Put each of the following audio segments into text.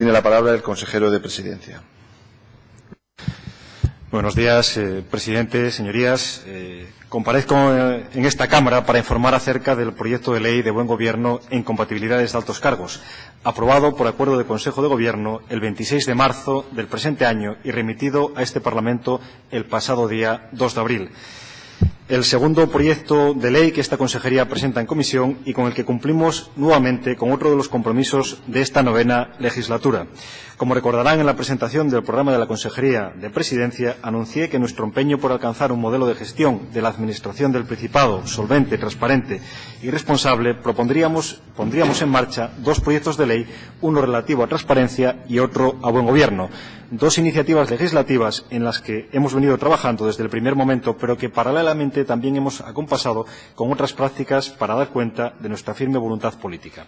Tiene la palabra el consejero de Presidencia. Buenos días, presidente, señorías. Comparezco en esta Cámara para informar acerca del proyecto de ley de buen gobierno en compatibilidades de altos cargos, aprobado por acuerdo de Consejo de Gobierno el 26 de marzo del presente año y remitido a este Parlamento el pasado día 2 de abril. El segundo proyecto de ley que esta consejería presenta en comisión y con el que cumplimos nuevamente con otro de los compromisos de esta novena legislatura. Como recordarán, en la presentación del programa de la Consejería de Presidencia anuncié que nuestro empeño por alcanzar un modelo de gestión de la Administración del Principado solvente, transparente y responsable pondríamos en marcha dos proyectos de ley, uno relativo a transparencia y otro a buen gobierno. Dos iniciativas legislativas en las que hemos venido trabajando desde el primer momento, pero que paralelamente también hemos acompasado con otras prácticas para dar cuenta de nuestra firme voluntad política.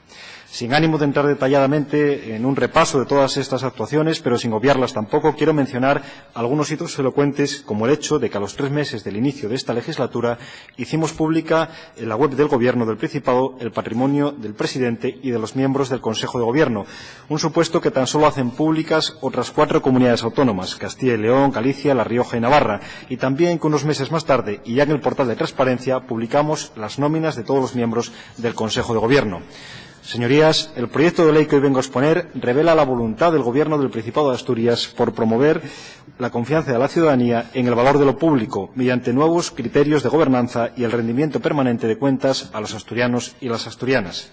Sin ánimo de entrar detalladamente en un repaso de todas estas actuaciones, pero sin obviarlas tampoco, quiero mencionar algunos hitos elocuentes, como el hecho de que a los 3 meses del inicio de esta legislatura hicimos pública en la web del Gobierno del Principado el patrimonio del presidente y de los miembros del Consejo de Gobierno, un supuesto que tan solo hacen públicas otras 4 comunidades autónomas, Castilla y León, Galicia, La Rioja y Navarra, y también que unos meses más tarde, y ya en el portal de transparencia, publicamos las nóminas de todos los miembros del Consejo de Gobierno. Señorías, el proyecto de ley que hoy vengo a exponer revela la voluntad del Gobierno del Principado de Asturias por promover la confianza de la ciudadanía en el valor de lo público mediante nuevos criterios de gobernanza y el rendimiento permanente de cuentas a los asturianos y las asturianas.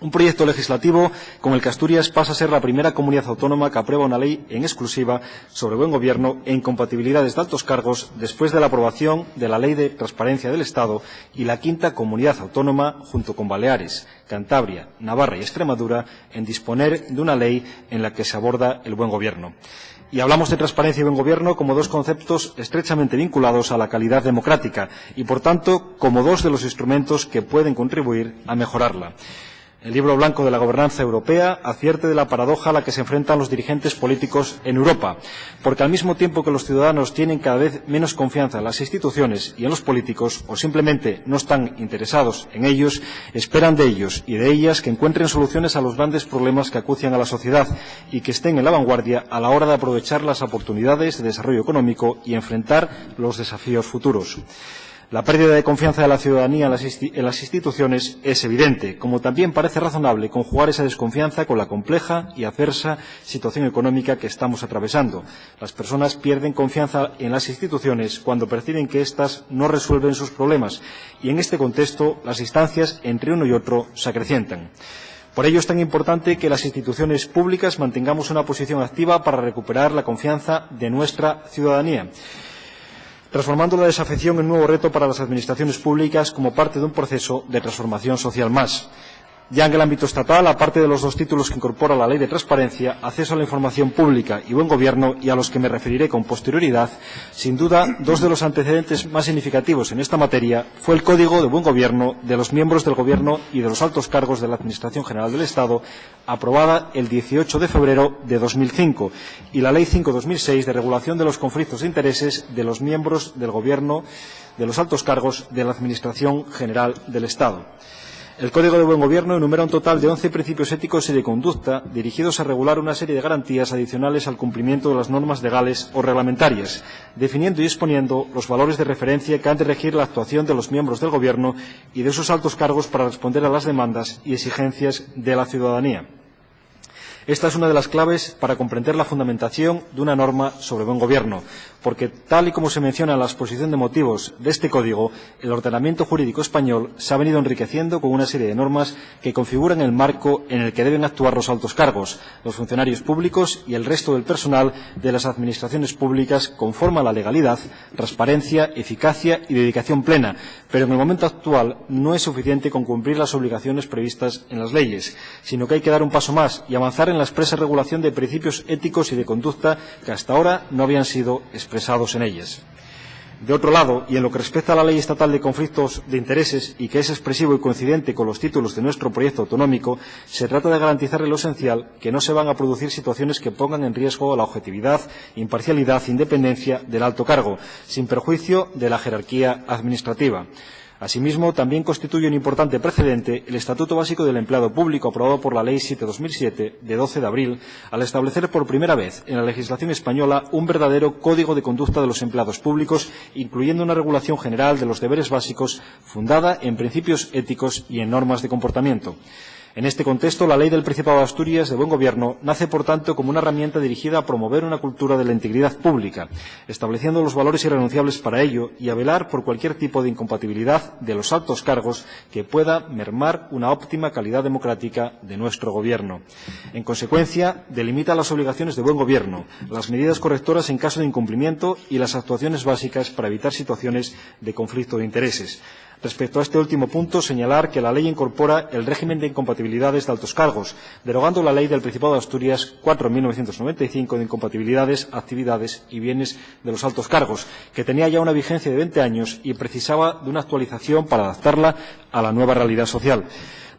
Un proyecto legislativo con el que Asturias pasa a ser la primera comunidad autónoma que aprueba una ley en exclusiva sobre buen gobierno e incompatibilidades de altos cargos después de la aprobación de la Ley de Transparencia del Estado y la quinta comunidad autónoma, junto con Baleares, Cantabria, Navarra y Extremadura, en disponer de una ley en la que se aborda el buen gobierno. Y hablamos de transparencia y buen gobierno como dos conceptos estrechamente vinculados a la calidad democrática y, por tanto, como dos de los instrumentos que pueden contribuir a mejorarla. El Libro Blanco de la Gobernanza Europea advierte de la paradoja a la que se enfrentan los dirigentes políticos en Europa, porque al mismo tiempo que los ciudadanos tienen cada vez menos confianza en las instituciones y en los políticos, o simplemente no están interesados en ellos, esperan de ellos y de ellas que encuentren soluciones a los grandes problemas que acucian a la sociedad y que estén en la vanguardia a la hora de aprovechar las oportunidades de desarrollo económico y enfrentar los desafíos futuros. La pérdida de confianza de la ciudadanía en las instituciones es evidente, como también parece razonable conjugar esa desconfianza con la compleja y adversa situación económica que estamos atravesando. Las personas pierden confianza en las instituciones cuando perciben que éstas no resuelven sus problemas y en este contexto las distancias entre uno y otro se acrecientan. Por ello es tan importante que las instituciones públicas mantengamos una posición activa para recuperar la confianza de nuestra ciudadanía, transformando la desafección en un nuevo reto para las administraciones públicas como parte de un proceso de transformación social más. Ya en el ámbito estatal, aparte de los 2 títulos que incorpora la Ley de Transparencia, acceso a la información pública y buen gobierno, y a los que me referiré con posterioridad, sin duda, 2 de los antecedentes más significativos en esta materia fue el Código de Buen Gobierno de los miembros del Gobierno y de los altos cargos de la Administración General del Estado, aprobada el 18 de febrero de 2005, y la Ley 5/2006 de regulación de los conflictos de intereses de los miembros del Gobierno de los altos cargos de la Administración General del Estado. El Código de Buen Gobierno enumera un total de 11 principios éticos y de conducta dirigidos a regular una serie de garantías adicionales al cumplimiento de las normas legales o reglamentarias, definiendo y exponiendo los valores de referencia que han de regir la actuación de los miembros del Gobierno y de sus altos cargos para responder a las demandas y exigencias de la ciudadanía. Esta es una de las claves para comprender la fundamentación de una norma sobre buen gobierno, porque, tal y como se menciona en la exposición de motivos de este Código, el ordenamiento jurídico español se ha venido enriqueciendo con una serie de normas que configuran el marco en el que deben actuar los altos cargos, los funcionarios públicos y el resto del personal de las administraciones públicas conforme a la legalidad, transparencia, eficacia y dedicación plena, pero en el momento actual no es suficiente con cumplir las obligaciones previstas en las leyes, sino que hay que dar un paso más y avanzar en la expresa regulación de principios éticos y de conducta que hasta ahora no habían sido expresados en ellas. De otro lado, y en lo que respecta a la Ley Estatal de Conflictos de Intereses, y que es expresivo y coincidente con los títulos de nuestro proyecto autonómico, se trata de garantizar en lo esencial que no se van a producir situaciones que pongan en riesgo la objetividad, imparcialidad e independencia del alto cargo, sin perjuicio de la jerarquía administrativa. Asimismo, también constituye un importante precedente el Estatuto Básico del Empleado Público, aprobado por la Ley 7/2007, de 12 de abril, al establecer por primera vez en la legislación española un verdadero código de conducta de los empleados públicos, incluyendo una regulación general de los deberes básicos fundada en principios éticos y en normas de comportamiento. En este contexto, la Ley del Principado de Asturias de Buen Gobierno nace, por tanto, como una herramienta dirigida a promover una cultura de la integridad pública, estableciendo los valores irrenunciables para ello y a velar por cualquier tipo de incompatibilidad de los altos cargos que pueda mermar una óptima calidad democrática de nuestro Gobierno. En consecuencia, delimita las obligaciones de buen gobierno, las medidas correctoras en caso de incumplimiento y las actuaciones básicas para evitar situaciones de conflicto de intereses. Respecto a este último punto, señalar que la ley incorpora el régimen de incompatibilidades de altos cargos, derogando la Ley del Principado de Asturias 4/1995 de incompatibilidades, actividades y bienes de los altos cargos, que tenía ya una vigencia de 20 años y precisaba de una actualización para adaptarla a la nueva realidad social.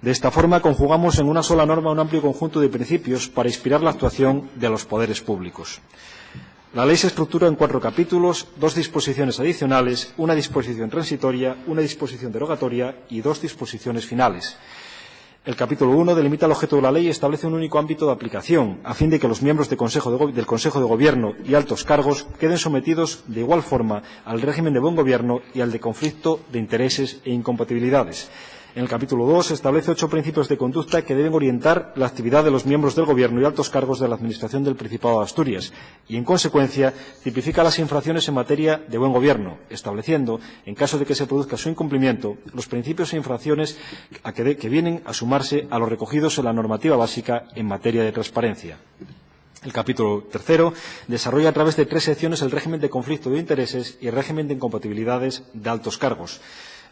De esta forma, conjugamos en una sola norma un amplio conjunto de principios para inspirar la actuación de los poderes públicos. La ley se estructura en 4 capítulos, 2 disposiciones adicionales, una disposición transitoria, una disposición derogatoria y 2 disposiciones finales. El capítulo 1 delimita el objeto de la ley y establece un único ámbito de aplicación, a fin de que los miembros del Consejo de Gobierno y altos cargos queden sometidos de igual forma al régimen de buen gobierno y al de conflicto de intereses e incompatibilidades. En el capítulo 2 se establece 8 principios de conducta que deben orientar la actividad de los miembros del Gobierno y altos cargos de la Administración del Principado de Asturias y, en consecuencia, tipifica las infracciones en materia de buen gobierno, estableciendo, en caso de que se produzca su incumplimiento, los principios e infracciones que vienen a sumarse a los recogidos en la normativa básica en materia de transparencia. El capítulo 3 desarrolla a través de 3 secciones el régimen de conflicto de intereses y el régimen de incompatibilidades de altos cargos.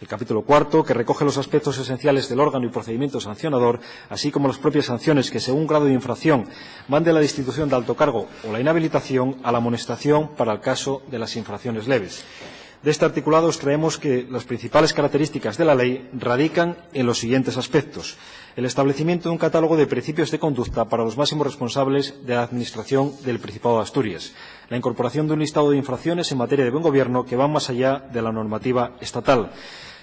El capítulo 4, que recoge los aspectos esenciales del órgano y procedimiento sancionador, así como las propias sanciones que, según grado de infracción, van de la destitución de alto cargo o la inhabilitación a la amonestación para el caso de las infracciones leves. De este articulado extraemos que las principales características de la ley radican en los siguientes aspectos: el establecimiento de un catálogo de principios de conducta para los máximos responsables de la Administración del Principado de Asturias, la incorporación de un listado de infracciones en materia de buen gobierno que van más allá de la normativa estatal.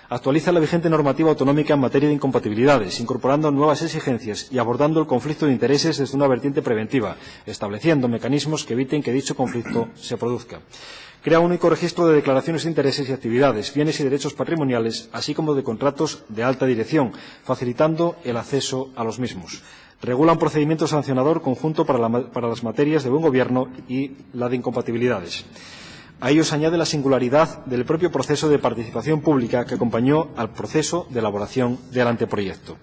Actualiza la vigente normativa autonómica en materia de incompatibilidades, incorporando nuevas exigencias y abordando el conflicto de intereses desde una vertiente preventiva, estableciendo mecanismos que eviten que dicho conflicto se produzca. Crea un único registro de declaraciones de intereses y actividades, bienes y derechos patrimoniales, así como de contratos de alta dirección, facilitando el acceso a los mismos. Regula un procedimiento sancionador conjunto para las materias de buen gobierno y la de incompatibilidades. A ello se añade la singularidad del propio proceso de participación pública que acompañó al proceso de elaboración del anteproyecto.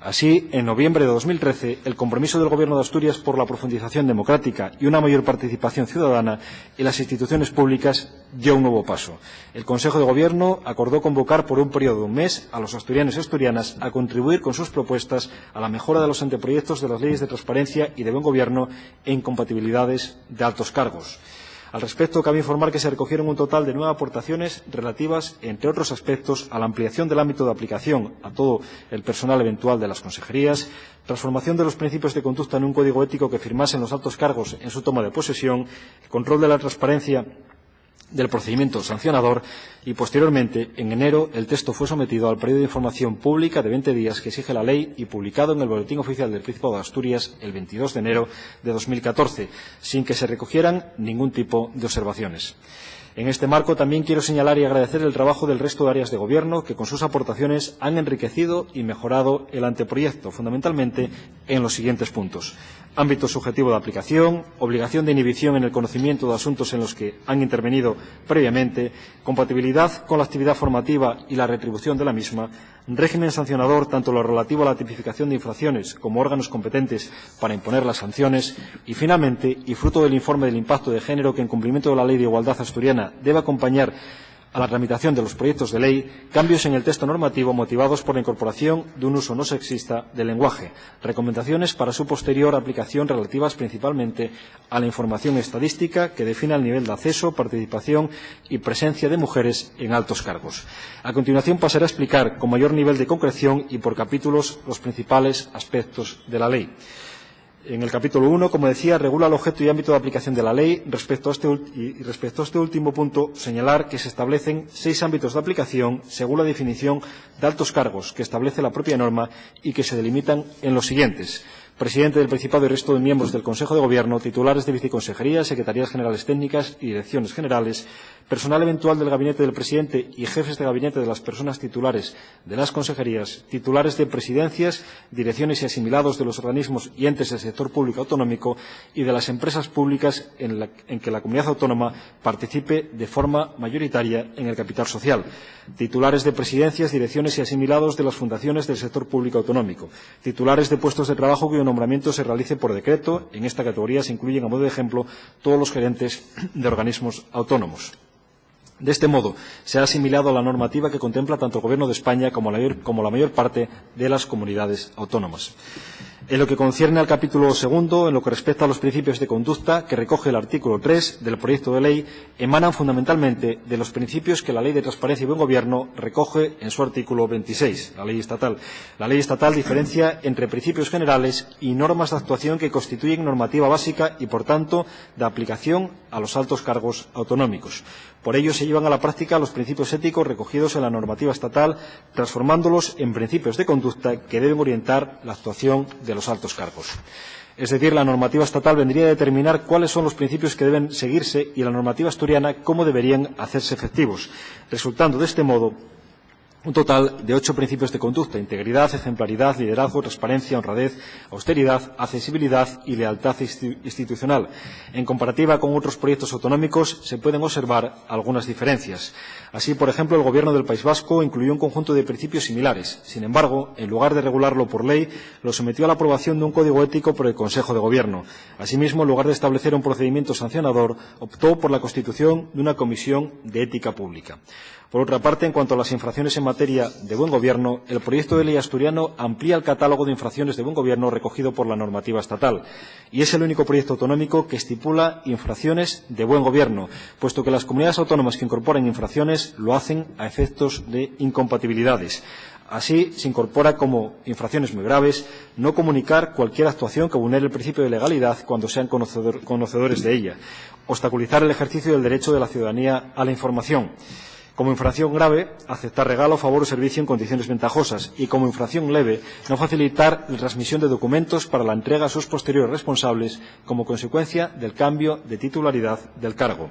Así, en noviembre de 2013, el compromiso del Gobierno de Asturias por la profundización democrática y una mayor participación ciudadana en las instituciones públicas dio un nuevo paso. El Consejo de Gobierno acordó convocar por un periodo de un mes a los asturianos y asturianas a contribuir con sus propuestas a la mejora de los anteproyectos de las leyes de transparencia y de buen gobierno e incompatibilidades de altos cargos. Al respecto, cabe informar que se recogieron un total de 9 aportaciones relativas, entre otros aspectos, a la ampliación del ámbito de aplicación a todo el personal eventual de las consejerías, transformación de los principios de conducta en un código ético que firmasen los altos cargos en su toma de posesión, el control de la transparencia del procedimiento sancionador y, posteriormente, en enero, el texto fue sometido al periodo de información pública de 20 días que exige la ley y publicado en el Boletín Oficial del Principado de Asturias el 22 de enero de 2014, sin que se recogieran ningún tipo de observaciones. En este marco también quiero señalar y agradecer el trabajo del resto de áreas de Gobierno que, con sus aportaciones, han enriquecido y mejorado el anteproyecto, fundamentalmente en los siguientes puntos: ámbito subjetivo de aplicación, obligación de inhibición en el conocimiento de asuntos en los que han intervenido previamente, compatibilidad con la actividad formativa y la retribución de la misma, régimen sancionador tanto lo relativo a la tipificación de infracciones como órganos competentes para imponer las sanciones y, finalmente, y fruto del informe del impacto de género que, en cumplimiento de la Ley de Igualdad asturiana, debe acompañar a la tramitación de los proyectos de ley, cambios en el texto normativo motivados por la incorporación de un uso no sexista del lenguaje, recomendaciones para su posterior aplicación relativas principalmente a la información estadística que defina el nivel de acceso, participación y presencia de mujeres en altos cargos. A continuación pasaré a explicar con mayor nivel de concreción y por capítulos los principales aspectos de la ley. En el capítulo 1, como decía, regula el objeto y ámbito de aplicación de la ley. Respecto a este último punto, señalar que se establecen 6 ámbitos de aplicación según la definición de altos cargos que establece la propia norma y que se delimitan en los siguientes: presidente del Principado y resto de miembros del Consejo de Gobierno, titulares de viceconsejerías, secretarías generales técnicas y direcciones generales, personal eventual del gabinete del presidente y jefes de gabinete de las personas titulares de las consejerías, titulares de presidencias, direcciones y asimilados de los organismos y entes del sector público autonómico y de las empresas públicas en que la comunidad autónoma participe de forma mayoritaria en el capital social, titulares de presidencias, direcciones y asimilados de las fundaciones del sector público autonómico, titulares de puestos de trabajo cuyo nombramiento se realice por decreto. En esta categoría se incluyen, a modo de ejemplo, todos los gerentes de organismos autónomos. De este modo, se ha asimilado a la normativa que contempla tanto el Gobierno de España como la mayor parte de las comunidades autónomas. En lo que concierne al capítulo 2, en lo que respecta a los principios de conducta que recoge el artículo 3 del proyecto de ley, emanan fundamentalmente de los principios que la Ley de Transparencia y Buen Gobierno recoge en su artículo 26, la ley estatal. La ley estatal diferencia entre principios generales y normas de actuación que constituyen normativa básica y, por tanto, de aplicación a los altos cargos autonómicos. Por ello, se llevan a la práctica los principios éticos recogidos en la normativa estatal, transformándolos en principios de conducta que deben orientar la actuación de los altos cargos. Es decir, la normativa estatal vendría a determinar cuáles son los principios que deben seguirse y la normativa asturiana cómo deberían hacerse efectivos, resultando de este modo un total de 8 principios de conducta: integridad, ejemplaridad, liderazgo, transparencia, honradez, austeridad, accesibilidad y lealtad institucional. En comparativa con otros proyectos autonómicos se pueden observar algunas diferencias. Así, por ejemplo, el Gobierno del País Vasco incluyó un conjunto de principios similares. Sin embargo, en lugar de regularlo por ley, lo sometió a la aprobación de un código ético por el Consejo de Gobierno. Asimismo, en lugar de establecer un procedimiento sancionador, optó por la constitución de una comisión de ética pública. Por otra parte, en cuanto a las infracciones en materia de buen gobierno, el proyecto de ley asturiano amplía el catálogo de infracciones de buen gobierno recogido por la normativa estatal, y es el único proyecto autonómico que estipula infracciones de buen gobierno, puesto que las comunidades autónomas que incorporan infracciones lo hacen a efectos de incompatibilidades. Así, se incorpora como infracciones muy graves no comunicar cualquier actuación que vulnere el principio de legalidad cuando sean conocedores de ella, obstaculizar el ejercicio del derecho de la ciudadanía a la información. Como infracción grave, aceptar regalo, favor o servicio en condiciones ventajosas, y como infracción leve, no facilitar la transmisión de documentos para la entrega a sus posteriores responsables como consecuencia del cambio de titularidad del cargo.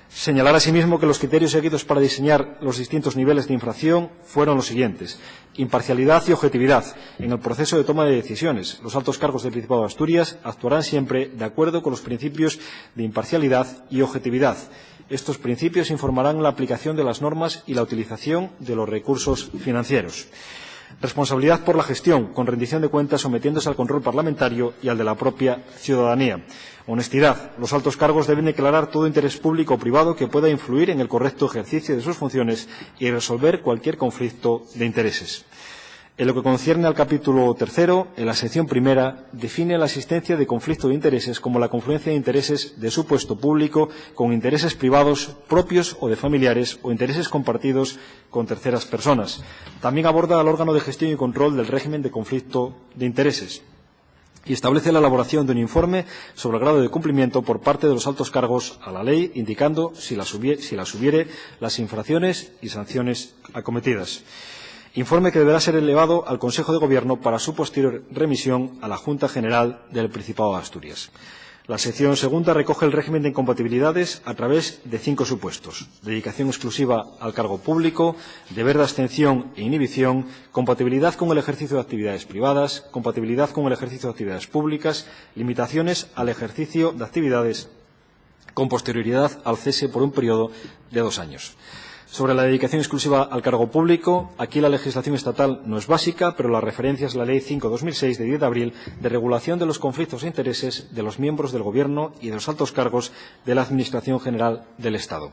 Señalar asimismo que los criterios seguidos para diseñar los distintos niveles de infracción fueron los siguientes: imparcialidad y objetividad en el proceso de toma de decisiones. Los altos cargos del Principado de Asturias actuarán siempre de acuerdo con los principios de imparcialidad y objetividad. Estos principios informarán la aplicación de las normas y la utilización de los recursos financieros. Responsabilidad por la gestión, con rendición de cuentas sometiéndose al control parlamentario y al de la propia ciudadanía. Honestidad. Los altos cargos deben declarar todo interés público o privado que pueda influir en el correcto ejercicio de sus funciones y resolver cualquier conflicto de intereses. En lo que concierne al capítulo 3, en la sección primera, define la existencia de conflicto de intereses como la confluencia de intereses de su puesto público con intereses privados propios o de familiares o intereses compartidos con terceras personas. También aborda al órgano de gestión y control del régimen de conflicto de intereses y establece la elaboración de un informe sobre el grado de cumplimiento por parte de los altos cargos a la ley, indicando, si las hubiere, las infracciones y sanciones acometidas. Informe que deberá ser elevado al Consejo de Gobierno para su posterior remisión a la Junta General del Principado de Asturias. La sección segunda recoge el régimen de incompatibilidades a través de 5 supuestos: dedicación exclusiva al cargo público, deber de abstención e inhibición, compatibilidad con el ejercicio de actividades privadas, compatibilidad con el ejercicio de actividades públicas, limitaciones al ejercicio de actividades con posterioridad al cese por un periodo de 2 años. Sobre la dedicación exclusiva al cargo público, aquí la legislación estatal no es básica, pero la referencia es la Ley 5/2006 de 10 de abril de regulación de los conflictos de intereses de los miembros del Gobierno y de los altos cargos de la Administración General del Estado.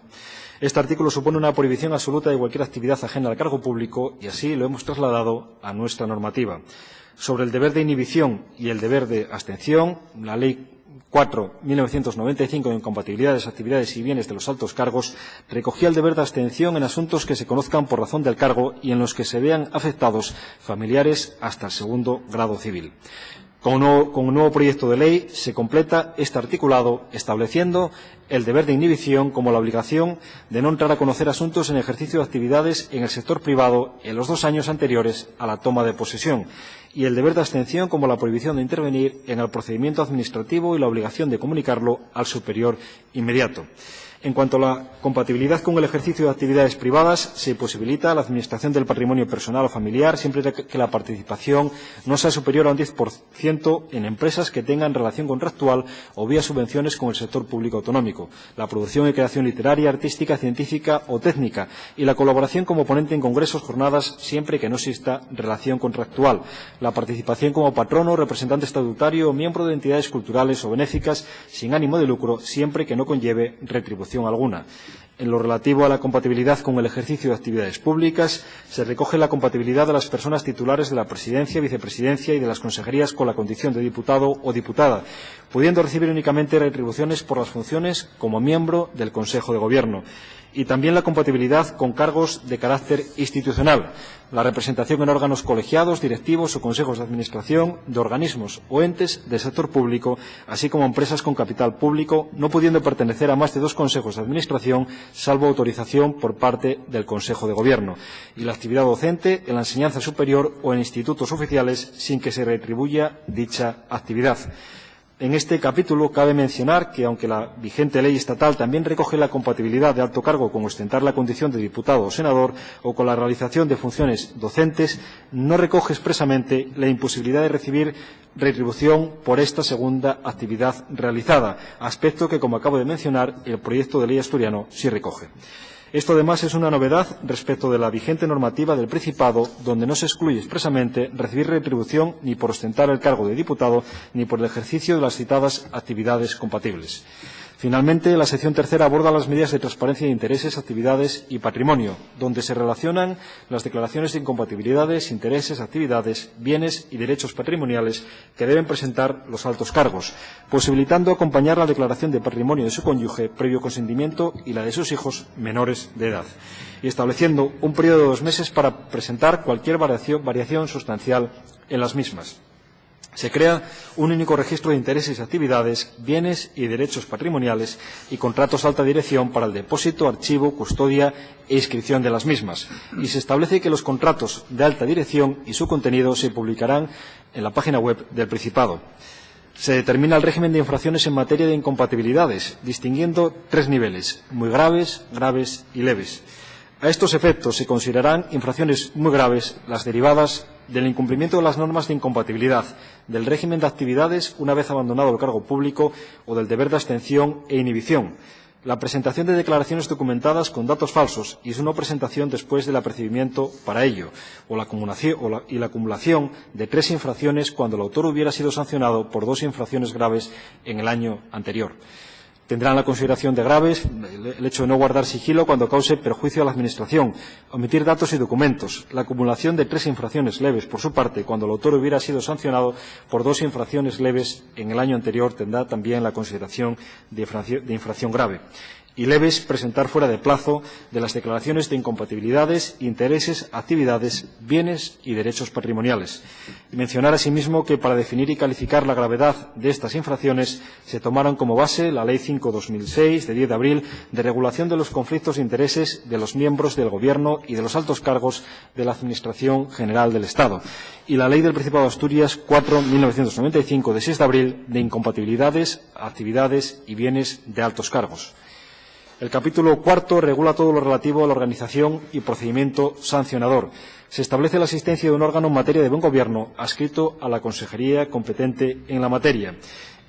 Este artículo supone una prohibición absoluta de cualquier actividad ajena al cargo público y así lo hemos trasladado a nuestra normativa. Sobre el deber de inhibición y el deber de abstención, la Ley 4/1995 de incompatibilidades, actividades y bienes de los altos cargos recogía el deber de abstención en asuntos que se conozcan por razón del cargo y en los que se vean afectados familiares hasta el 2º grado civil. Con un nuevo proyecto de ley se completa este articulado estableciendo el deber de inhibición como la obligación de no entrar a conocer asuntos en ejercicio de actividades en el sector privado en los 2 años anteriores a la toma de posesión y el deber de abstención como la prohibición de intervenir en el procedimiento administrativo y la obligación de comunicarlo al superior inmediato. En cuanto a la compatibilidad con el ejercicio de actividades privadas, se posibilita la administración del patrimonio personal o familiar siempre que la participación no sea superior a un 10% en empresas que tengan relación contractual o vía subvenciones con el sector público autonómico, la producción y creación literaria, artística, científica o técnica y la colaboración como ponente en congresos, jornadas, siempre que no exista relación contractual, la participación como patrono, representante estatutario o miembro de entidades culturales o benéficas sin ánimo de lucro, siempre que no conlleve retribución alguna. En lo relativo a la compatibilidad con el ejercicio de actividades públicas, se recoge la compatibilidad de las personas titulares de la presidencia, vicepresidencia y de las consejerías con la condición de diputado o diputada, pudiendo recibir únicamente retribuciones por las funciones como miembro del Consejo de Gobierno. Y también la compatibilidad con cargos de carácter institucional, la representación en órganos colegiados, directivos o consejos de administración de organismos o entes del sector público, así como empresas con capital público, no pudiendo pertenecer a más de 2 consejos de administración, salvo autorización por parte del Consejo de Gobierno, y la actividad docente en la enseñanza superior o en institutos oficiales sin que se retribuya dicha actividad. En este capítulo cabe mencionar que, aunque la vigente ley estatal también recoge la compatibilidad de alto cargo con ostentar la condición de diputado o senador o con la realización de funciones docentes, no recoge expresamente la imposibilidad de recibir retribución por esta segunda actividad realizada, aspecto que, como acabo de mencionar, el proyecto de ley asturiano sí recoge. Esto, además, es una novedad respecto de la vigente normativa del Principado, donde no se excluye expresamente recibir retribución ni por ostentar el cargo de diputado ni por el ejercicio de las citadas actividades compatibles. Finalmente, la sección tercera aborda las medidas de transparencia de intereses, actividades y patrimonio, donde se relacionan las declaraciones de incompatibilidades, intereses, actividades, bienes y derechos patrimoniales que deben presentar los altos cargos, posibilitando acompañar la declaración de patrimonio de su cónyuge previo consentimiento y la de sus hijos menores de edad, y estableciendo un periodo de 2 meses para presentar cualquier variación sustancial en las mismas. Se crea un único registro de intereses y actividades, bienes y derechos patrimoniales y contratos de alta dirección para el depósito, archivo, custodia e inscripción de las mismas. Y se establece que los contratos de alta dirección y su contenido se publicarán en la página web del Principado. Se determina el régimen de infracciones en materia de incompatibilidades, distinguiendo 3 niveles: muy graves, graves y leves. A estos efectos se considerarán infracciones muy graves las derivadas del incumplimiento de las normas de incompatibilidad, del régimen de actividades una vez abandonado el cargo público o del deber de abstención e inhibición, la presentación de declaraciones documentadas con datos falsos y su no presentación después del apercibimiento para ello, y la acumulación de 3 infracciones cuando el autor hubiera sido sancionado por 2 infracciones graves en el año anterior. Tendrán la consideración de graves el hecho de no guardar sigilo cuando cause perjuicio a la Administración, omitir datos y documentos, la acumulación de 3 infracciones leves por su parte cuando el autor hubiera sido sancionado por 2 infracciones leves en el año anterior, tendrá también la consideración de infracción grave. Y leves, presentar fuera de plazo de las declaraciones de incompatibilidades, intereses, actividades, bienes y derechos patrimoniales. Y mencionar asimismo que para definir y calificar la gravedad de estas infracciones se tomaron como base la Ley 5/2006 de 10 de abril de regulación de los conflictos de intereses de los miembros del Gobierno y de los altos cargos de la Administración General del Estado y la Ley del Principado de Asturias 4/1995 de 6 de abril de incompatibilidades, actividades y bienes de altos cargos. El capítulo 4 regula todo lo relativo a la organización y procedimiento sancionador. Se establece la existencia de un órgano en materia de buen gobierno adscrito a la consejería competente en la materia.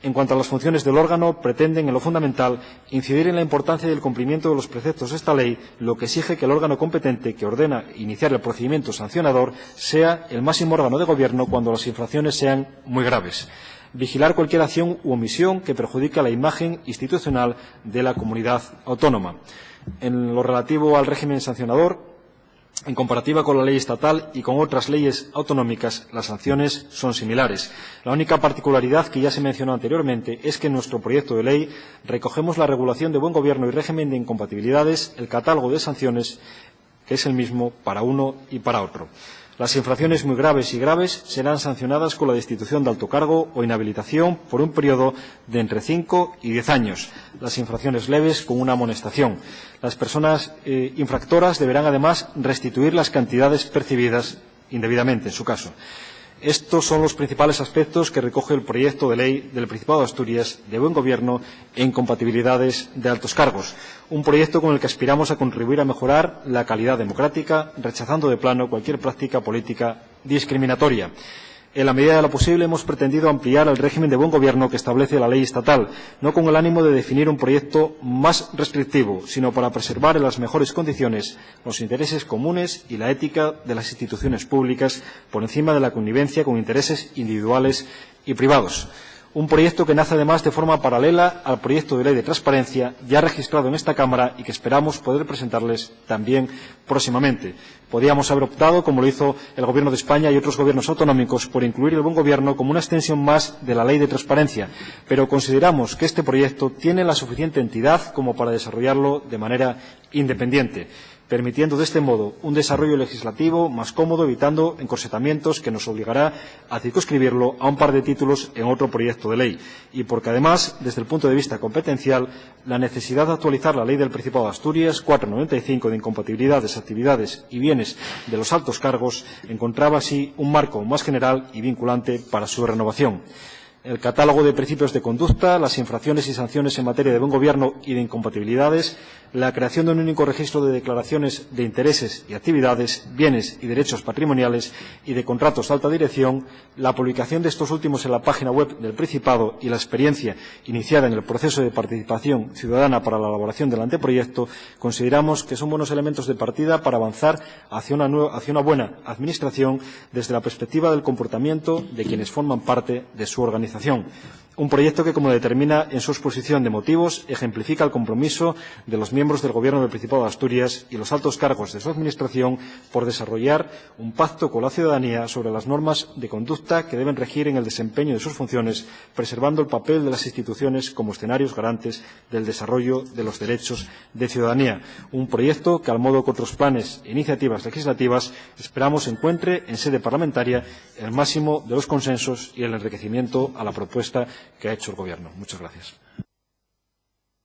En cuanto a las funciones del órgano, pretenden, en lo fundamental, incidir en la importancia del cumplimiento de los preceptos de esta ley, lo que exige que el órgano competente que ordena iniciar el procedimiento sancionador sea el máximo órgano de gobierno cuando las infracciones sean muy graves. Vigilar cualquier acción u omisión que perjudique la imagen institucional de la comunidad autónoma. En lo relativo al régimen sancionador, en comparativa con la ley estatal y con otras leyes autonómicas, las sanciones son similares. La única particularidad que ya se mencionó anteriormente es que en nuestro proyecto de ley recogemos la regulación de buen gobierno y régimen de incompatibilidades, el catálogo de sanciones, que es el mismo para uno y para otro. Las infracciones muy graves y graves serán sancionadas con la destitución de alto cargo o inhabilitación por un periodo de entre 5 y 10 años. Las infracciones leves con una amonestación. Las personas infractoras deberán además restituir las cantidades percibidas indebidamente, en su caso. Estos son los principales aspectos que recoge el proyecto de ley del Principado de Asturias de buen gobierno e incompatibilidades de altos cargos. Un proyecto con el que aspiramos a contribuir a mejorar la calidad democrática, rechazando de plano cualquier práctica política discriminatoria. En la medida de lo posible hemos pretendido ampliar el régimen de buen gobierno que establece la ley estatal, no con el ánimo de definir un proyecto más restrictivo, sino para preservar en las mejores condiciones los intereses comunes y la ética de las instituciones públicas por encima de la connivencia con intereses individuales y privados. Un proyecto que nace además de forma paralela al proyecto de ley de transparencia ya registrado en esta Cámara y que esperamos poder presentarles también próximamente. Podíamos haber optado, como lo hizo el Gobierno de España y otros gobiernos autonómicos, por incluir el buen gobierno como una extensión más de la ley de transparencia, pero consideramos que este proyecto tiene la suficiente entidad como para desarrollarlo de manera independiente, permitiendo de este modo un desarrollo legislativo más cómodo, evitando encorsetamientos que nos obligará a circunscribirlo a un par de títulos en otro proyecto de ley. Y porque además, desde el punto de vista competencial, la necesidad de actualizar la ley del Principado de Asturias 495 de incompatibilidades, actividades y bienes de los altos cargos encontraba así un marco más general y vinculante para su renovación. El catálogo de principios de conducta, las infracciones y sanciones en materia de buen gobierno y de incompatibilidades, la creación de un único registro de declaraciones de intereses y actividades, bienes y derechos patrimoniales y de contratos de alta dirección, la publicación de estos últimos en la página web del Principado y la experiencia iniciada en el proceso de participación ciudadana para la elaboración del anteproyecto, consideramos que son buenos elementos de partida para avanzar hacia una buena administración desde la perspectiva del comportamiento de quienes forman parte de su organización. Un proyecto que, como determina en su exposición de motivos, ejemplifica el compromiso de los miembros del Gobierno del Principado de Asturias y los altos cargos de su Administración por desarrollar un pacto con la ciudadanía sobre las normas de conducta que deben regir en el desempeño de sus funciones, preservando el papel de las instituciones como escenarios garantes del desarrollo de los derechos de ciudadanía. Un proyecto que, al modo que otros planes e iniciativas legislativas, esperamos encuentre en sede parlamentaria el máximo de los consensos y el enriquecimiento a la propuesta que ha hecho el Gobierno. Muchas gracias.